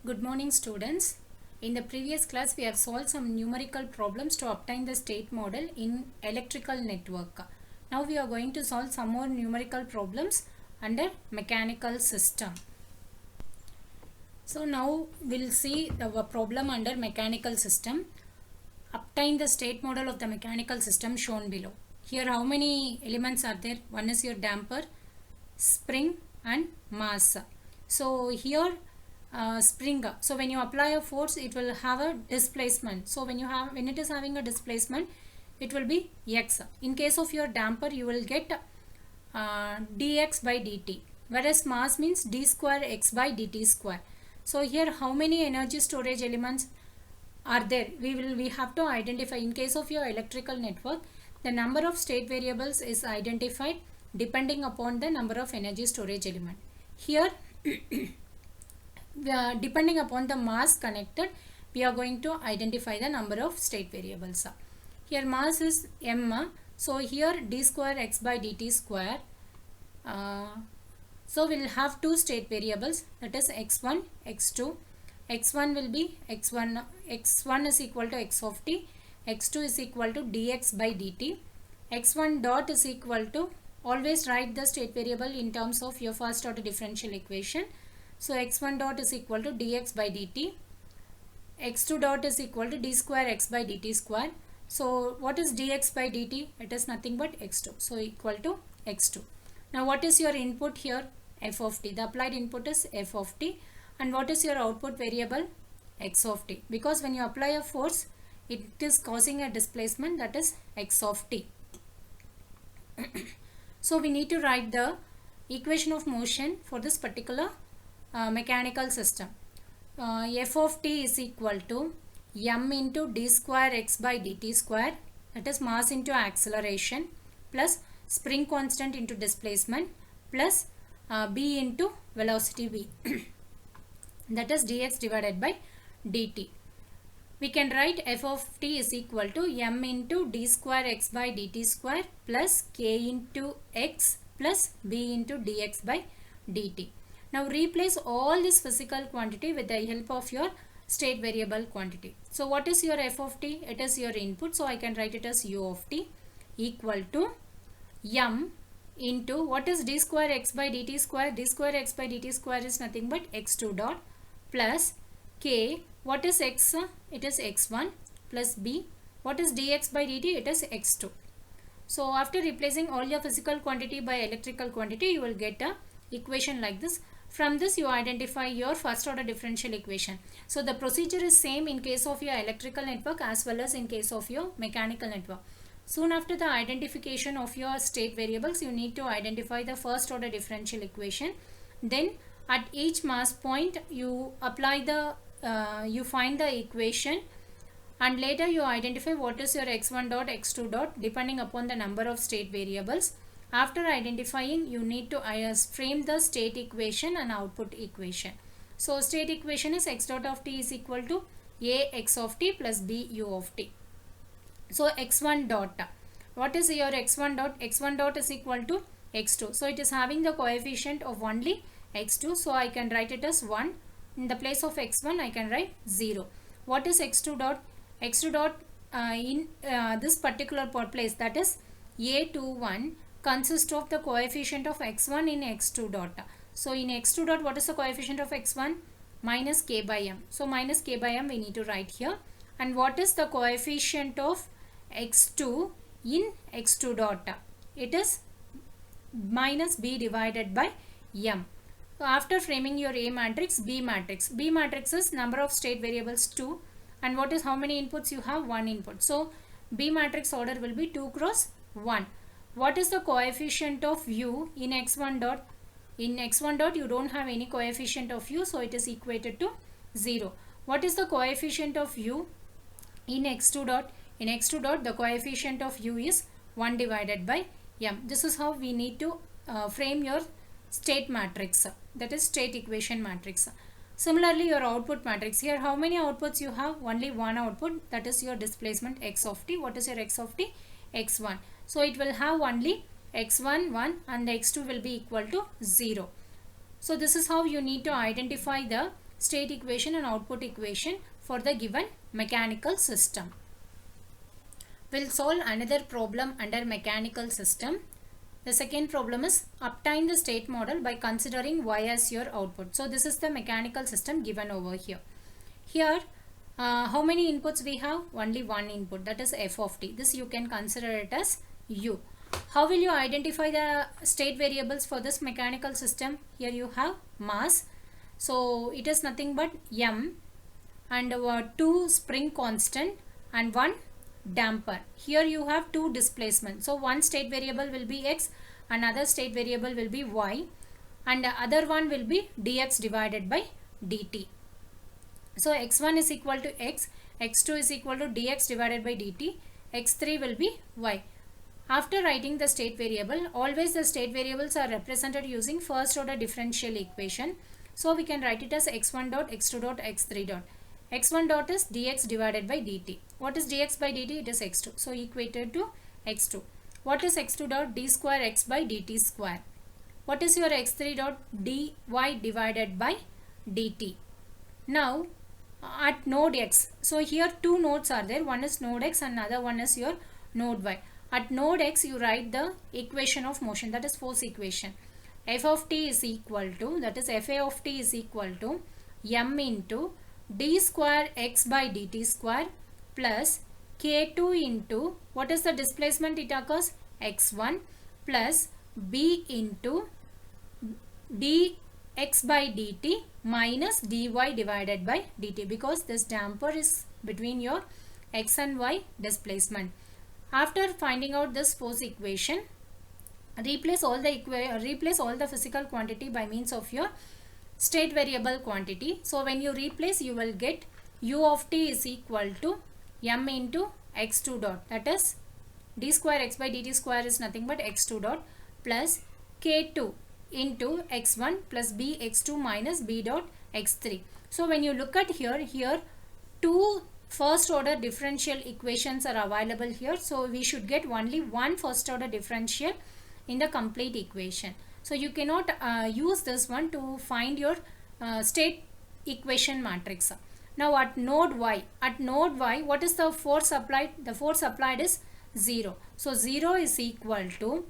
Good morning students. In the previous class we have solved some numerical problems to obtain the state model in electrical network. Now we are going to solve some more numerical problems under mechanical system. So now we'll see the problem under mechanical system. Obtain the state model of the mechanical system shown below. Here how many elements are there? One is your damper, spring and mass. So here spring, so when you apply a force it will have a displacement. So when it is having a displacement it will be x. In case of your damper you will get dx by dt, whereas mass means d square x by dt square. So here how many energy storage elements are there? We have to identify. In case of your electrical network, the number of state variables is identified depending upon the number of energy storage element. Here depending upon the mass connected, we are going to identify the number of state variables. Here mass is m, so here d square x by dt square. So we will have two state variables, that is x1, x2. x1 will be x1 is equal to x of t, x2 is equal to dx by dt. x1 dot is equal to, always write the state variable in terms of your first order differential equation. So x1 dot is equal to dx by dt, x2 dot is equal to d square x by dt square. So what is dx by dt? It is nothing but x2, so equal to x2. Now what is your input here? F of t. The applied input is f of t. And what is your output variable? X of t. Because when you apply a force, it is causing a displacement, that is x of t. So we need to write the equation of motion for this particular mechanical system. F of t is equal to m into d square x by dt square, that is mass into acceleration, plus spring constant into displacement, plus b into velocity v. That is dx divided by dt. We can write f of t is equal to m into d square x by dt square plus k into x plus b into dx by dt. Now replace all this physical quantity with the help of your state variable quantity. So what is your f of t? It is your input. So I can write it as u of t equal to m into, what is d square x by dt square? D square x by dt square is nothing but x2 dot plus k. What is x? It is x1 plus b. What is dx by dt? It is x2. So after replacing all your physical quantity by electrical quantity, you will get a equation like this. From this you identify your first order differential equation. So the procedure is same in case of your electrical network as well as in case of your mechanical network. Soon after the identification of your state variables, you need to identify the first order differential equation. Then at each mass point you apply the you find the equation, and later you identify what is your x1 dot x2 dot depending upon the number of state variables. After identifying, you need to frame the state equation and output equation. So state equation is x dot of t is equal to a x of t plus b u of t. So x1 dot, what is your x1 dot? x1 dot is equal to x2. So it is having the coefficient of only x2. So I can write it as 1. In the place of x1 I can write 0. What is x2 dot? x2 dot in this particular place, that is a21, consists of the coefficient of x1 in x2 dot. So in x2 dot, what is the coefficient of x1? Minus k by m. So minus k by m we need to write here. And what is the coefficient of x2 in x2 dot? It is minus b divided by m. So after framing your A matrix, B matrix. B matrix is number of state variables 2. And what is, how many inputs you have? 1 input. So B matrix order will be 2 cross 1. What is the coefficient of u in x1 dot? In x1 dot you don't have any coefficient of u, so it is equated to 0. What is the coefficient of u in x2 dot? In x2 dot the coefficient of u is 1 divided by m. This is how we need to frame your state matrix, that is state equation matrix. Similarly your output matrix, here how many outputs you have? Only one output, that is your displacement x of t. What is your x of t? x1. So it will have only x1 1 and the x2 will be equal to 0. So this is how you need to identify the state equation and output equation for the given mechanical system. We'll solve another problem under mechanical system. The second problem is obtain the state model by considering y as your output. So this is the mechanical system given over here. Here how many inputs we have? Only one input, that is f of t. This you can consider it as u. How will you identify the state variables for this mechanical system? Here you have mass. So it is nothing but m and 2 spring constant and 1 damper. Here you have 2 displacement. So one state variable will be x, another state variable will be y, and the other one will be dx divided by dt. So x1 is equal to x, x2 is equal to dx divided by dt, x3 will be y. After writing the state variable, always the state variables are represented using first order differential equation. So we can write it as x1 dot, x2 dot, x3 dot. x1 dot is dx divided by dt. What is dx by dt? It is x2. So equated to x2. What is x2 dot? D square x by dt square. What is your x3 dot? dy divided by dt. Now at node x, so here two nodes are there. One is node x and another one is your node y. At node x you write the equation of motion, that is force equation. F of t is equal to, that is fa of t is equal to m into d square x by dt square plus k2 into, what is the displacement it occurs? x1 plus b into dx by dt minus dy divided by dt, because this damper is between your x and y displacement. After finding out this force equation, replace all the physical quantity by means of your state variable quantity. So when you replace, you will get u of t is equal to m into x2 dot, that is d square x by dt square is nothing but x2 dot plus k2 into x1 plus b x2 minus b dot x3. So when you look at here two first order differential equations are available here. So we should get only one first order differential in the complete equation. So you cannot use this one to find your state equation matrix. Now at node y, what is the force applied? The force applied is 0. So 0 is equal to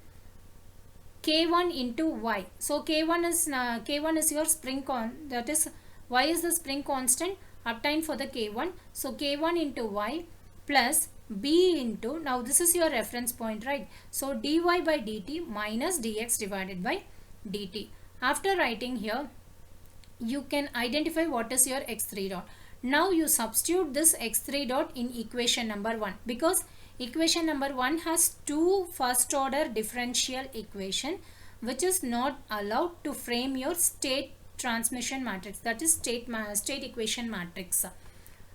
k1 into y. So k1 is your spring that is y is the spring constant obtained for the k1. So k1 into y plus b into, now this is your reference point, right? So dy by dt minus dx divided by dt. After writing here, you can identify what is your x3 dot. Now you substitute this x3 dot in equation number 1, because equation number 1 has two first order differential equation which is not allowed to frame your state transmission matrix, that is state equation matrix.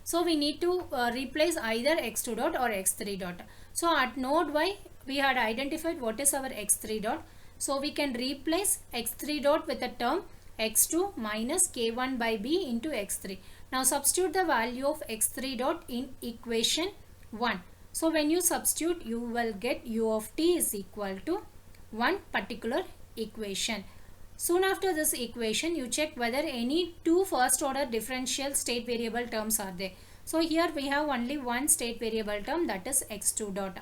So we need to replace either x2 dot or x3 dot. So at node y we had identified what is our x3 dot. So we can replace x3 dot with the term x2 minus k1 by b into x3. Now substitute the value of x3 dot in equation 1. So when you substitute, you will get u of t is equal to one particular equation. Soon after this equation, you check whether any two first order differential state variable terms are there. So here we have only one state variable term, that is x2 dot.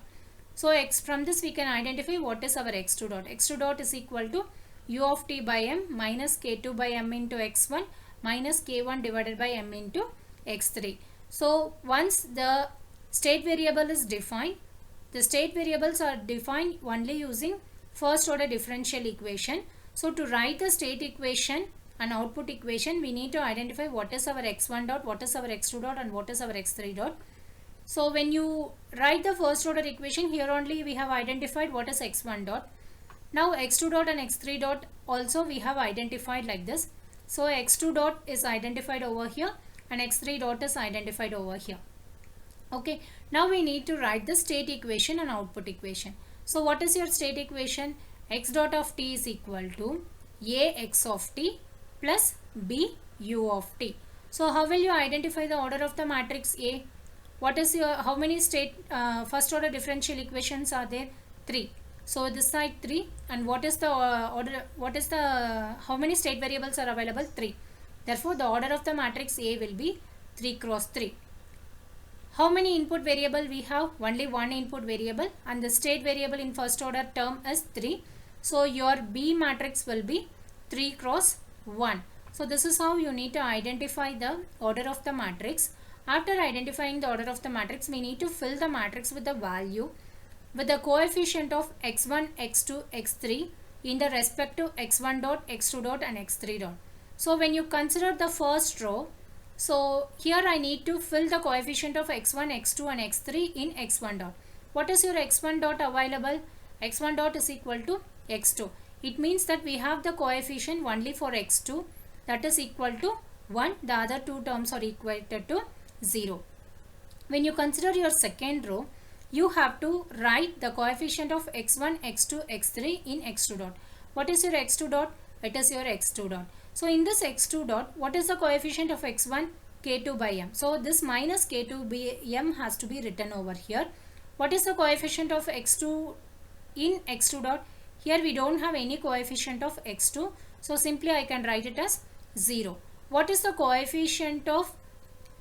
So from this we can identify what is our x2 dot. x2 dot is equal to u of t by m minus k2 by m into x1 minus k1 divided by m into x3. So once the state variable is defined, the state variables are defined only using first order differential equation. So to write the state equation and output equation, we need to identify what is our x1 dot, what is our x2 dot, and what is our x3 dot. So when you write the first order equation, here only we have identified what is x1 dot. Now x2 dot and x3 dot also we have identified like this. So x2 dot is identified over here and x3 dot is identified over here. Okay, now we need to write the state equation and output equation. So what is your state equation? X dot of t is equal to a x of t plus b u of t. So how will you identify the order of the matrix A? What is your, how many state first order differential equations are there? 3. So this side 3, and what is the order, what is the, how many state variables are available? 3. Therefore, the order of the matrix A will be 3 cross 3. How many input variable we have? Only one input variable, and the state variable in first order term is 3. So your B matrix will be 3 cross 1. So this is how you need to identify the order of the matrix. After identifying the order of the matrix, we need to fill the matrix with the value with the coefficient of x1, x2, x3 in the respective x1 dot, x2 dot and x3 dot. So when you consider the first row, so here I need to fill the coefficient of x1, x2 and x3 in x1 dot. What is your x1 dot available? x1 dot is equal to x2. It means that we have the coefficient only for x2, that is equal to 1. The other two terms are equated to 0. When you consider your second row, you have to write the coefficient of x1, x2, x3 in x2 dot. What is your x2 dot? It is your x2 dot. So in this x2 dot, what is the coefficient of x1? K2 by m. So this minus K2 by m has to be written over here. What is the coefficient of x2 in x2 dot? Here we don't have any coefficient of x2. So simply I can write it as 0. What is the coefficient of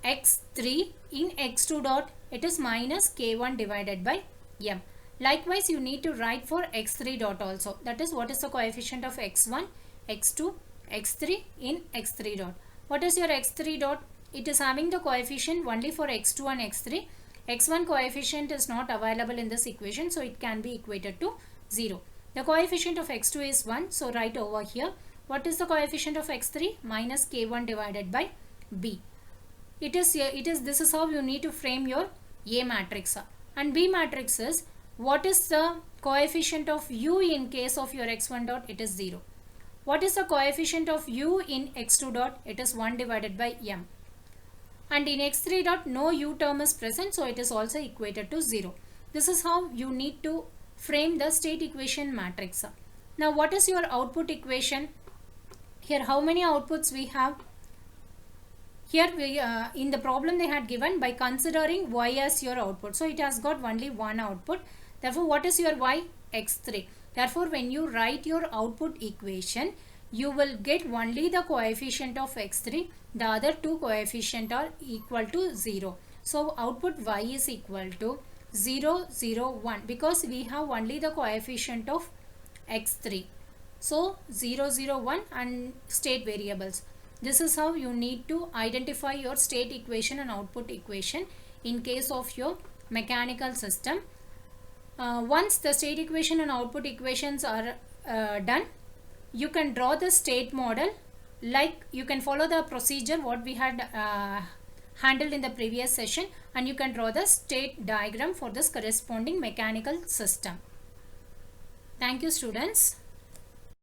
x3 in x2 dot? It is minus k1 divided by m. Likewise, you need to write for x3 dot also. That is, what is the coefficient of x1, x2, x3 in x3 dot. What is your x3 dot? It is having the coefficient only for x2 and x3. x1 coefficient is not available in this equation, so it can be equated to 0. The coefficient of x2 is 1, so write over here. What is the coefficient of x3? Minus k1 divided by b. This is how you need to frame your A matrix. And B matrix is, what is the coefficient of u in case of your x1 dot? It is 0. What is the coefficient of u in x2 dot? It is 1 divided by m. And in x3 dot, no u term is present, so it is also equated to 0. This is how you need to frame the state equation matrix. Now what is your output equation? Here how many outputs we have? Here we in the problem they had given by considering y as your output. So it has got only one output. Therefore, what is your y? X3. Therefore, when you write your output equation, you will get only the coefficient of x3. The other two coefficient are equal to 0. So output y is equal to 0, 0, 1 because we have only the coefficient of x3. So 0, 0, 1 and state variables. This is how you need to identify your state equation and output equation in case of your mechanical system. Once the state equation and output equations are done, you can draw the state model. Like you can follow the procedure what we had handled in the previous session, and you can draw the state diagram for this corresponding mechanical system. Thank you, students.